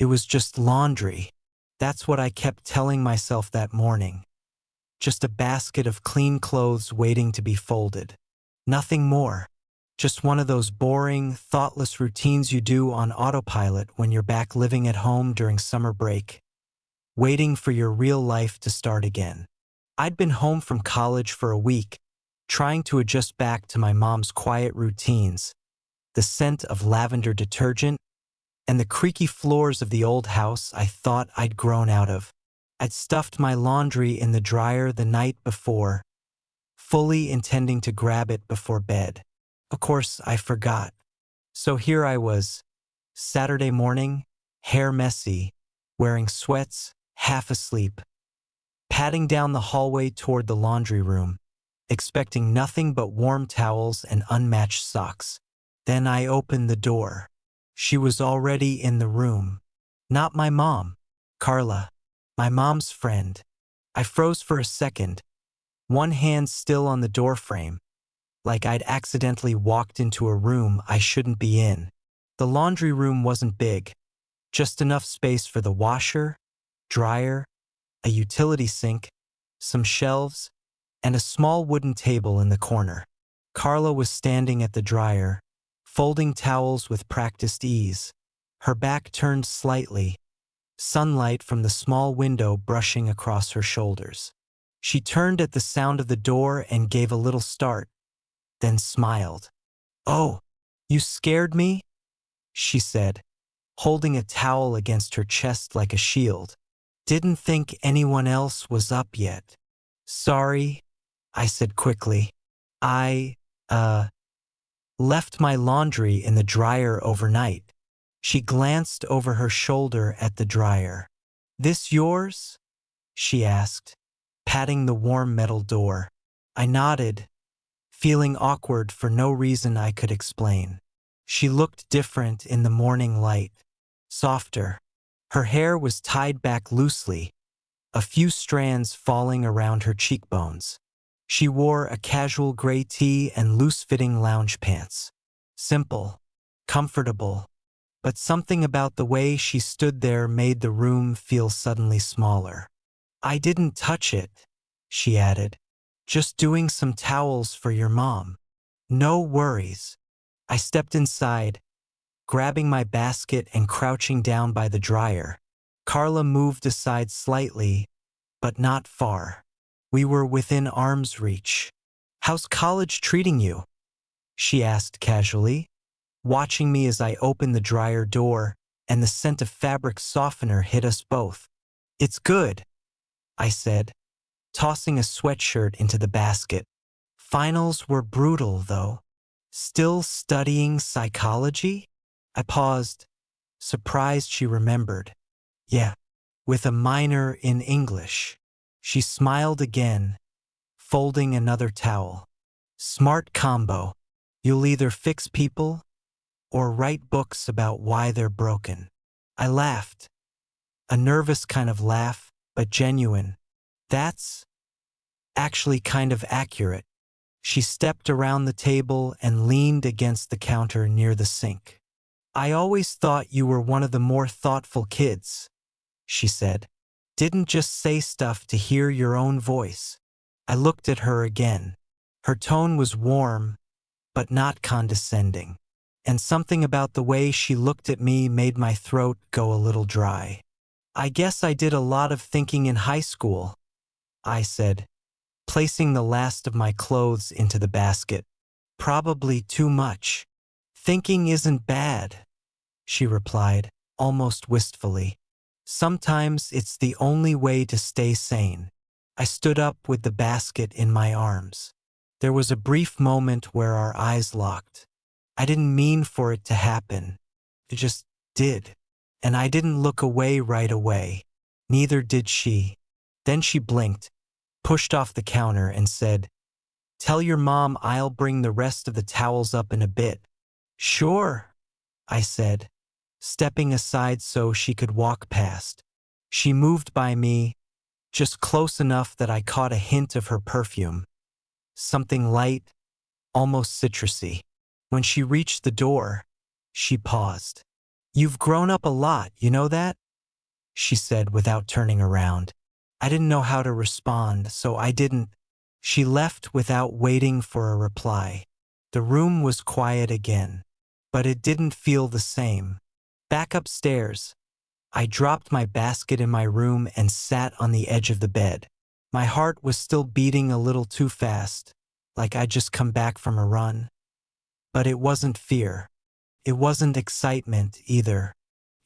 It was just laundry. That's what I kept telling myself that morning. Just a basket of clean clothes waiting to be folded. Nothing more. Just one of those boring, thoughtless routines you do on autopilot when you're back living at home during summer break, waiting for your real life to start again. I'd been home from college for a week, trying to adjust back to my mom's quiet routines, the scent of lavender detergent, and the creaky floors of the old house I thought I'd grown out of. I'd stuffed my laundry in the dryer the night before, fully intending to grab it before bed. Of course, I forgot. So here I was, Saturday morning, hair messy, wearing sweats, half asleep, padding down the hallway toward the laundry room, expecting nothing but warm towels and unmatched socks. Then I opened the door. She was already in the room. Not my mom, Carla, my mom's friend. I froze for a second, one hand still on the doorframe, like I'd accidentally walked into a room I shouldn't be in. The laundry room wasn't big, just enough space for the washer, dryer, a utility sink, some shelves, and a small wooden table in the corner. Carla was standing at the dryer, folding towels with practiced ease, her back turned slightly, sunlight from the small window brushing across her shoulders. She turned at the sound of the door and gave a little start, then smiled. "Oh, you scared me?" she said, holding a towel against her chest like a shield. "Didn't think anyone else was up yet." "Sorry," I said quickly. I, left my laundry in the dryer overnight." She glanced over her shoulder at the dryer. "This yours?" she asked, patting the warm metal door. I nodded, feeling awkward for no reason I could explain. She looked different in the morning light, softer. Her hair was tied back loosely, a few strands falling around her cheekbones. She wore a casual gray tee and loose-fitting lounge pants. Simple, comfortable, but something about the way she stood there made the room feel suddenly smaller. "I didn't touch it," she added. "Just doing some towels for your mom." "No worries." I stepped inside, grabbing my basket and crouching down by the dryer. Carla moved aside slightly, but not far. We were within arm's reach. "How's college treating you?" she asked casually, watching me as I opened the dryer door and the scent of fabric softener hit us both. "It's good," I said, tossing a sweatshirt into the basket. "Finals were brutal, though." "Still studying psychology?" I paused, surprised she remembered. "Yeah, with a minor in English." She smiled again, folding another towel. "Smart combo. You'll either fix people or write books about why they're broken." I laughed, a nervous kind of laugh, but genuine. "That's actually kind of accurate." She stepped around the table and leaned against the counter near the sink. "I always thought you were one of the more thoughtful kids," she said. "Didn't just say stuff to hear your own voice." I looked at her again. Her tone was warm, but not condescending. And something about the way she looked at me made my throat go a little dry. "I guess I did a lot of thinking in high school," I said, placing the last of my clothes into the basket. "Probably too much." "Thinking isn't bad," she replied, almost wistfully. "Sometimes it's the only way to stay sane." I stood up with the basket in my arms. There was a brief moment where our eyes locked. I didn't mean for it to happen. It just did. And I didn't look away right away. Neither did she. Then she blinked, pushed off the counter, and said, "Tell your mom I'll bring the rest of the towels up in a bit." "Sure," I said, stepping aside so she could walk past. She moved by me, just close enough that I caught a hint of her perfume. Something light, almost citrusy. When she reached the door, she paused. You've grown up a lot, you know that? She said without turning around. I didn't know how to respond, so I didn't. She left without waiting for a reply. The room was quiet again, but it didn't feel the same. Back upstairs, I dropped my basket in my room and sat on the edge of the bed. My heart was still beating a little too fast, like I'd just come back from a run. But it wasn't fear. It wasn't excitement either.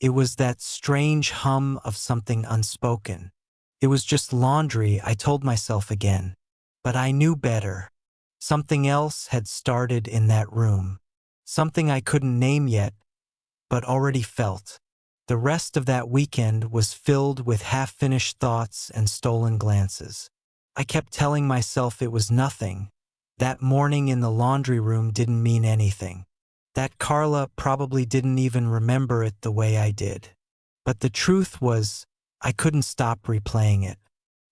It was that strange hum of something unspoken. It was just laundry, I told myself again. But I knew better. Something else had started in that room. Something I couldn't name yet, but already felt. The rest of that weekend was filled with half-finished thoughts and stolen glances. I kept telling myself it was nothing. That morning in the laundry room didn't mean anything. That Carla probably didn't even remember it the way I did. But the truth was, I couldn't stop replaying it.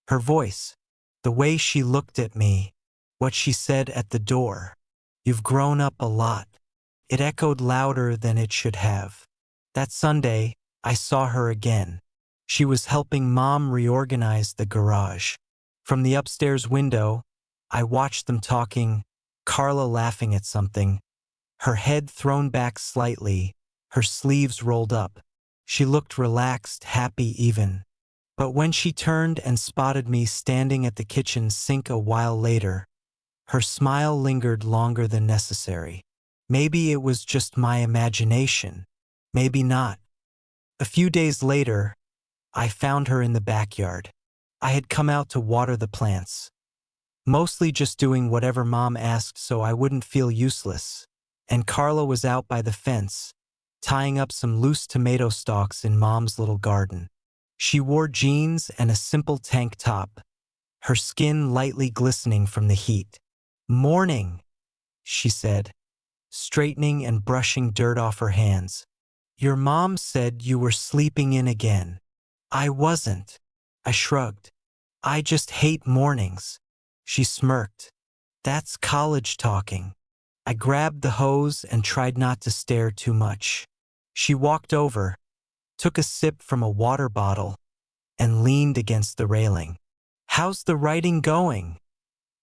Her voice, the way she looked at me, what she said at the door. You've grown up a lot. It echoed louder than it should have. That Sunday, I saw her again. She was helping Mom reorganize the garage. From the upstairs window, I watched them talking, Carla laughing at something, her head thrown back slightly, her sleeves rolled up. She looked relaxed, happy even. But when she turned and spotted me standing at the kitchen sink a while later, her smile lingered longer than necessary. Maybe it was just my imagination. Maybe not. A few days later, I found her in the backyard. I had come out to water the plants, mostly just doing whatever Mom asked so I wouldn't feel useless. And Carla was out by the fence, tying up some loose tomato stalks in Mom's little garden. She wore jeans and a simple tank top, her skin lightly glistening from the heat. "Morning," she said, straightening and brushing dirt off her hands. "Your mom said you were sleeping in again." "I wasn't." I shrugged. "I just hate mornings." She smirked. "That's college talking." I grabbed the hose and tried not to stare too much. She walked over, took a sip from a water bottle, and leaned against the railing. "How's the writing going?"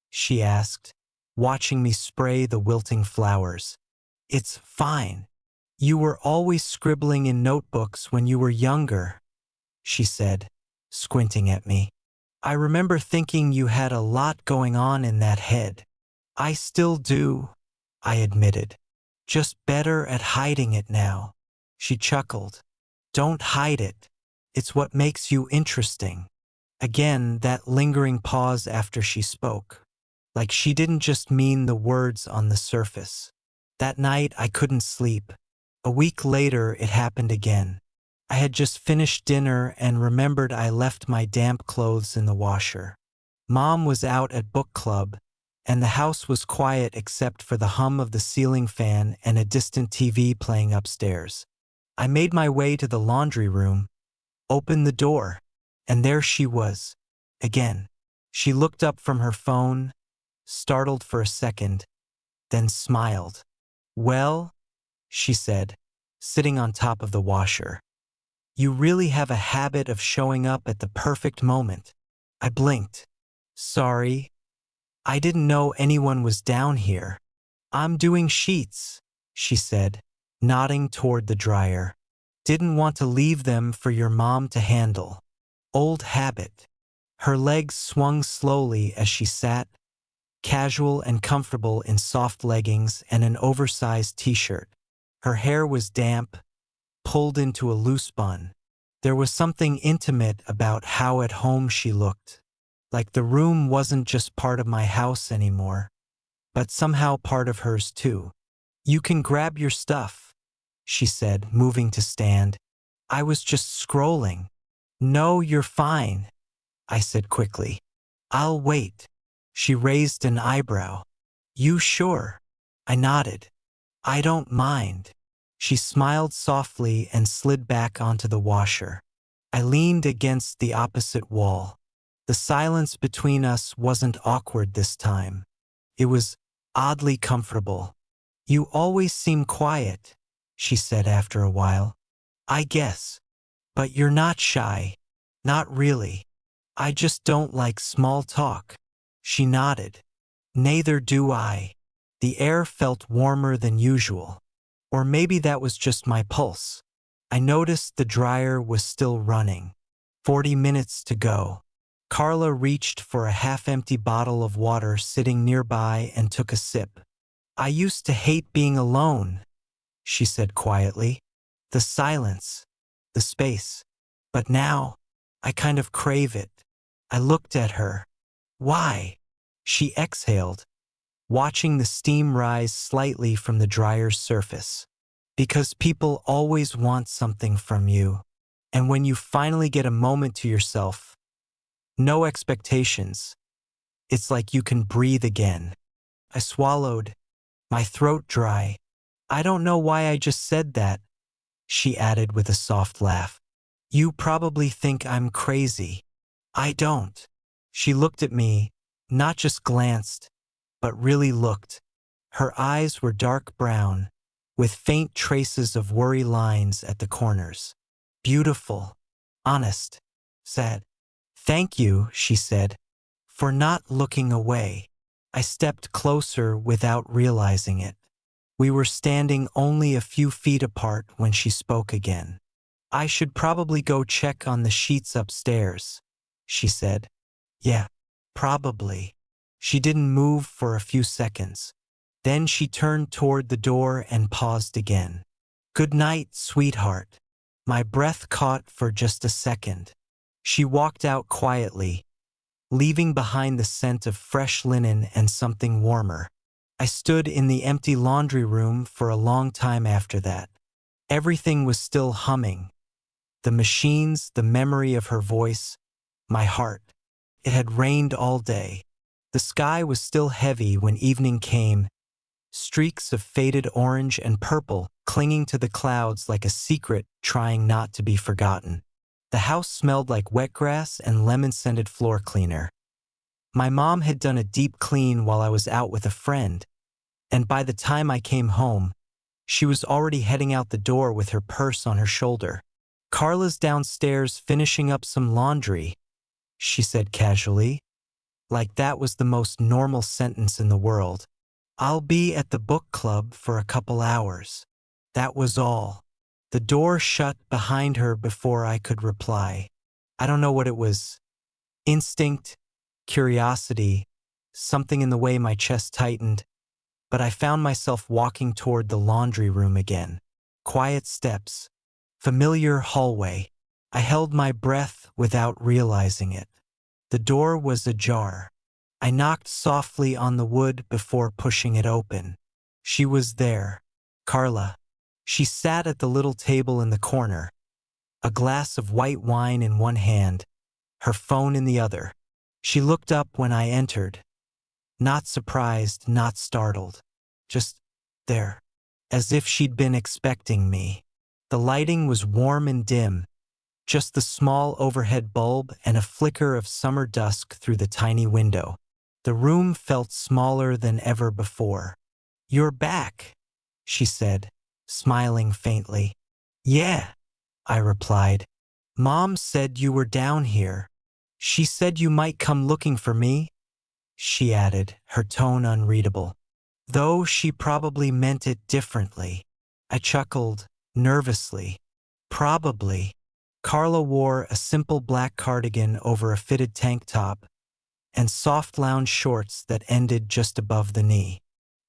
she asked, watching me spray the wilting flowers. "It's fine. You were always scribbling in notebooks when you were younger," she said, squinting at me. "I remember thinking you had a lot going on in that head." "I still do," I admitted. "Just better at hiding it now." She chuckled. "Don't hide it. It's what makes you interesting." Again, that lingering pause after she spoke. Like she didn't just mean the words on the surface. That night, I couldn't sleep. A week later, it happened again. I had just finished dinner and remembered I left my damp clothes in the washer. Mom was out at book club, and the house was quiet except for the hum of the ceiling fan and a distant TV playing upstairs. I made my way to the laundry room, opened the door, and there she was, again. She looked up from her phone, startled for a second, then smiled. "Well," she said, sitting on top of the washer, "you really have a habit of showing up at the perfect moment." I blinked. "Sorry. I didn't know anyone was down here." "I'm doing sheets," she said, nodding toward the dryer. "Didn't want to leave them for your mom to handle." Old habit. Her legs swung slowly as she sat, casual and comfortable in soft leggings and an oversized t-shirt. Her hair was damp, pulled into a loose bun. There was something intimate about how at home she looked. Like the room wasn't just part of my house anymore, but somehow part of hers too. "You can grab your stuff," she said, moving to stand. "I was just scrolling." "No, you're fine," I said quickly. "I'll wait." She raised an eyebrow. "You sure?" I nodded. "I don't mind." She smiled softly and slid back onto the washer. I leaned against the opposite wall. The silence between us wasn't awkward this time. It was oddly comfortable. "You always seem quiet," she said after a while. I guess. But you're not shy. Not really. I just don't like small talk. She nodded. Neither do I. The air felt warmer than usual. Or maybe that was just my pulse. I noticed the dryer was still running. 40 minutes to go. Carla reached for a half-empty bottle of water sitting nearby and took a sip. I used to hate being alone, she said quietly. The silence, the space. But now, I kind of crave it. I looked at her. Why? She exhaled, watching the steam rise slightly from the dryer's surface. Because people always want something from you. And when you finally get a moment to yourself, no expectations, it's like you can breathe again. I swallowed, my throat dry. I don't know why I just said that, she added with a soft laugh. You probably think I'm crazy. I don't. She looked at me, not just glanced, but really looked. Her eyes were dark brown, with faint traces of worry lines at the corners. Beautiful, honest, sad. Thank you, she said, for not looking away. I stepped closer without realizing it. We were standing only a few feet apart when she spoke again. I should probably go check on the sheets upstairs, she said. Yeah, probably. She didn't move for a few seconds. Then she turned toward the door and paused again. Good night, sweetheart. My breath caught for just a second. She walked out quietly, leaving behind the scent of fresh linen and something warmer. I stood in the empty laundry room for a long time after that. Everything was still humming. The machines, the memory of her voice, my heart. It had rained all day. The sky was still heavy when evening came, streaks of faded orange and purple clinging to the clouds like a secret trying not to be forgotten. The house smelled like wet grass and lemon-scented floor cleaner. My mom had done a deep clean while I was out with a friend, and by the time I came home, she was already heading out the door with her purse on her shoulder. Carla's downstairs finishing up some laundry, she said casually, like that was the most normal sentence in the world. I'll be at the book club for a couple hours. That was all. The door shut behind her before I could reply. I don't know what it was. Instinct, curiosity, something in the way my chest tightened, but I found myself walking toward the laundry room again. Quiet steps, familiar hallway. I held my breath without realizing it. The door was ajar. I knocked softly on the wood before pushing it open. She was there. Carla. She sat at the little table in the corner, a glass of white wine in one hand, her phone in the other. She looked up when I entered. Not surprised, not startled. Just there. As if she'd been expecting me. The lighting was warm and dim, just the small overhead bulb and a flicker of summer dusk through the tiny window. The room felt smaller than ever before. You're back, she said, smiling faintly. Yeah, I replied. Mom said you were down here. She said you might come looking for me, she added, her tone unreadable. Though she probably meant it differently. I chuckled, nervously. Probably. Carla wore a simple black cardigan over a fitted tank top and soft lounge shorts that ended just above the knee.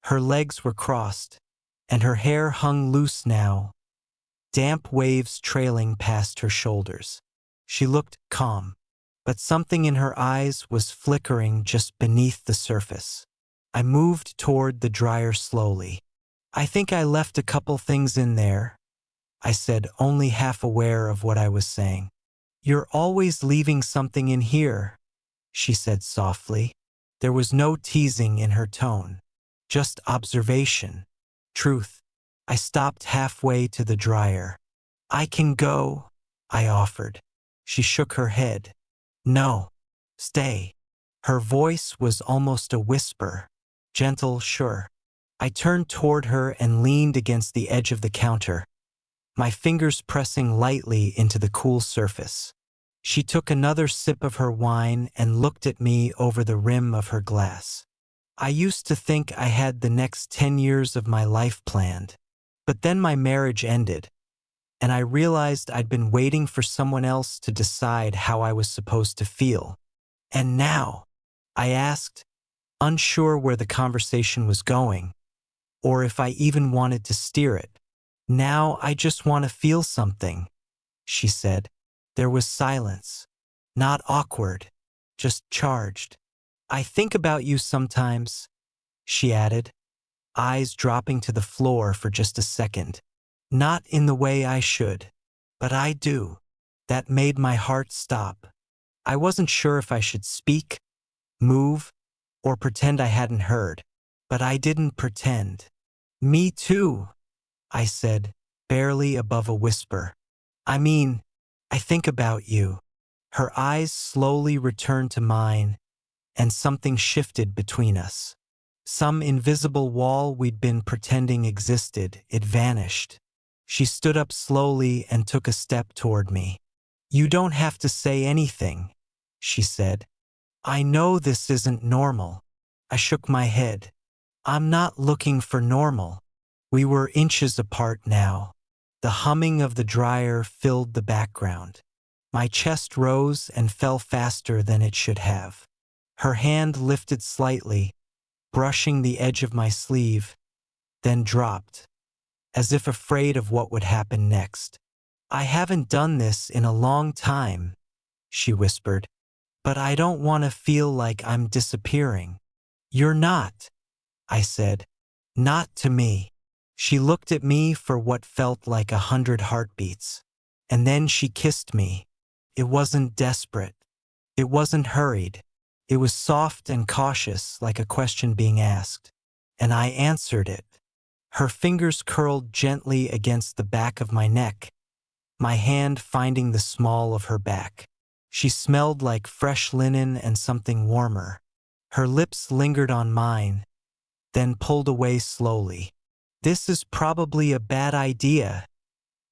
Her legs were crossed, and her hair hung loose now, damp waves trailing past her shoulders. She looked calm, but something in her eyes was flickering just beneath the surface. I moved toward the dryer slowly. I think I left a couple things in there, I said, only half aware of what I was saying. You're always leaving something in here, she said softly. There was no teasing in her tone, just observation, truth. I stopped halfway to the dryer. I can go, I offered. She shook her head. No, stay. Her voice was almost a whisper, gentle, sure. I turned toward her and leaned against the edge of the counter. my fingers pressing lightly into the cool surface. She took another sip of her wine and looked at me over the rim of her glass. I used to think I had the next 10 years of my life planned. But then my marriage ended, and I realized I'd been waiting for someone else to decide how I was supposed to feel. And now, I asked, unsure where the conversation was going, or if I even wanted to steer it. Now I just want to feel something, she said. There was silence. Not awkward, just charged. I think about you sometimes, she added, eyes dropping to the floor for just a second. Not in the way I should, but I do. That made my heart stop. I wasn't sure if I should speak, move, or pretend I hadn't heard, but I didn't pretend. Me too, I said, barely above a whisper. I mean, I think about you. Her eyes slowly returned to mine, and something shifted between us. Some invisible wall we'd been pretending existed, it vanished. She stood up slowly and took a step toward me. You don't have to say anything, she said. I know this isn't normal. I shook my head. I'm not looking for normal. We were inches apart now. The humming of the dryer filled the background. My chest rose and fell faster than it should have. Her hand lifted slightly, brushing the edge of my sleeve, then dropped, as if afraid of what would happen next. I haven't done this in a long time, she whispered, but I don't want to feel like I'm disappearing. You're not, I said. Not to me. She looked at me for what felt like 100 heartbeats, and then she kissed me. It wasn't desperate. It wasn't hurried. It was soft and cautious, like a question being asked, and I answered it. Her fingers curled gently against the back of my neck, my hand finding the small of her back. She smelled like fresh linen and something warmer. Her lips lingered on mine, then pulled away slowly. This is probably a bad idea,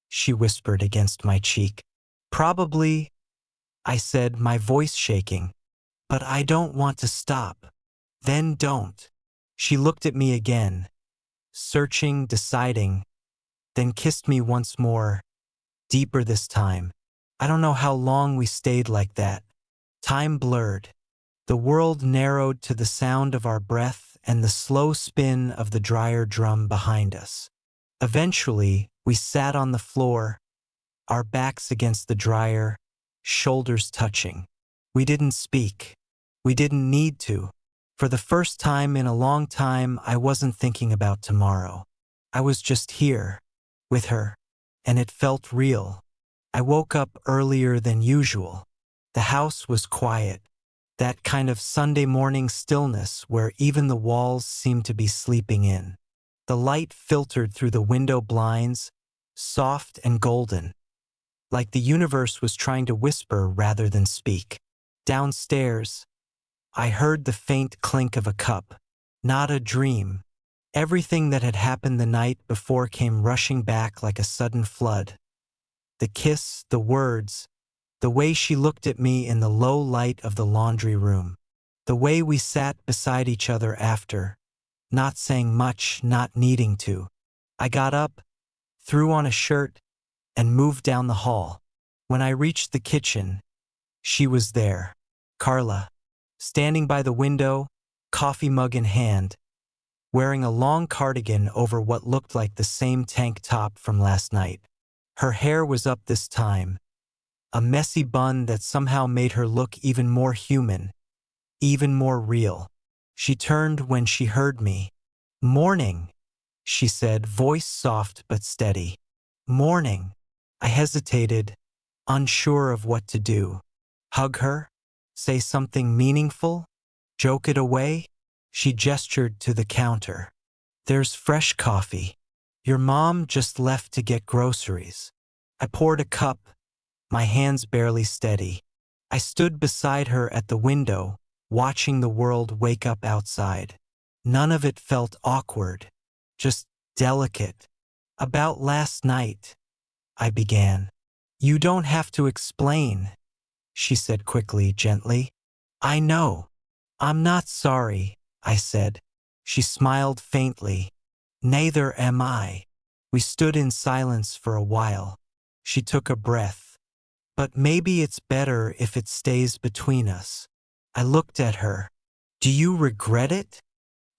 she whispered against my cheek. Probably, I said, my voice shaking. But I don't want to stop. Then don't. She looked at me again, searching, deciding, then kissed me once more, deeper this time. I don't know how long we stayed like that. Time blurred. The world narrowed to the sound of our breath and the slow spin of the dryer drum behind us. Eventually, we sat on the floor, our backs against the dryer, shoulders touching. We didn't speak. We didn't need to. For the first time in a long time, I wasn't thinking about tomorrow. I was just here, with her, and it felt real. I woke up earlier than usual. The house was quiet, that kind of Sunday morning stillness where even the walls seemed to be sleeping in. The light filtered through the window blinds, soft and golden, like the universe was trying to whisper rather than speak. Downstairs, I heard the faint clink of a cup. Not a dream. Everything that had happened the night before came rushing back like a sudden flood. The kiss, the words, the way she looked at me in the low light of the laundry room, the way we sat beside each other after, not saying much, not needing to. I got up, threw on a shirt, and moved down the hall. When I reached the kitchen, she was there, Carla, standing by the window, coffee mug in hand, wearing a long cardigan over what looked like the same tank top from last night. Her hair was up this time, a messy bun that somehow made her look even more human, even more real. She turned when she heard me. "Morning," she said, voice soft but steady. "Morning." I hesitated, unsure of what to do. Hug her? Say something meaningful? Joke it away? She gestured to the counter. "There's fresh coffee. Your mom just left to get groceries." I poured a cup, my hands barely steady. I stood beside her at the window, watching the world wake up outside. None of it felt awkward, just delicate. "About last night," I began. You don't have to explain, she said quickly, gently. I know. I'm not sorry, I said. She smiled faintly. Neither am I. We stood in silence for a while. She took a breath. But maybe it's better if it stays between us. I looked at her. Do you regret it?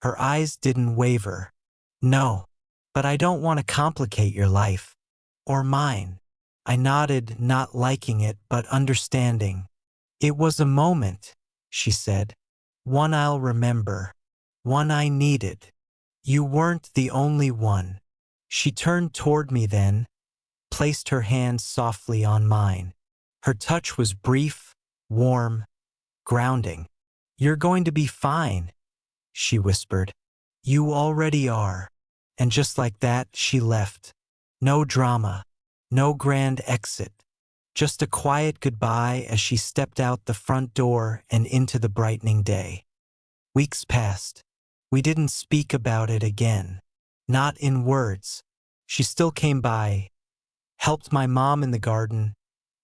Her eyes didn't waver. No, but I don't want to complicate your life. Or mine. I nodded, not liking it, but understanding. It was a moment, she said. One I'll remember. One I needed. You weren't the only one. She turned toward me then, placed her hand softly on mine. Her touch was brief, warm, grounding. You're going to be fine, she whispered. You already are. And just like that, she left. No drama, no grand exit. Just a quiet goodbye as she stepped out the front door and into the brightening day. Weeks passed. We didn't speak about it again. Not in words. She still came by, helped my mom in the garden,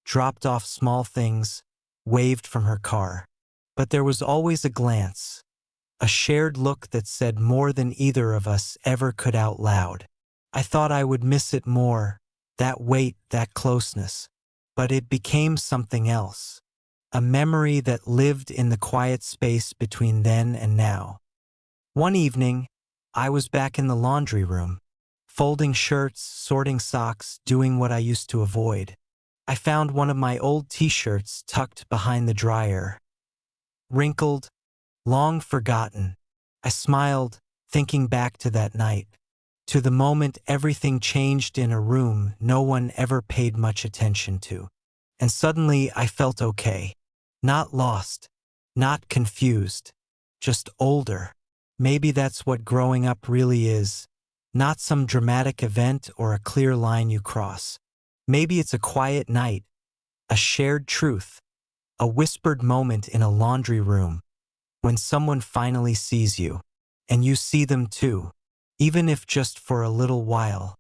dropped off small things, waved from her car. But there was always a glance, a shared look that said more than either of us ever could out loud. I thought I would miss it more, that weight, that closeness. But it became something else. A memory that lived in the quiet space between then and now. One evening, I was back in the laundry room, folding shirts, sorting socks, doing what I used to avoid. I found one of my old t-shirts tucked behind the dryer. Wrinkled, long forgotten. I smiled, thinking back to that night, to the moment everything changed in a room no one ever paid much attention to. And suddenly I felt okay. Not lost, not confused, just older. Maybe that's what growing up really is. Not some dramatic event or a clear line you cross. Maybe it's a quiet night, a shared truth, a whispered moment in a laundry room, when someone finally sees you, and you see them too, even if just for a little while.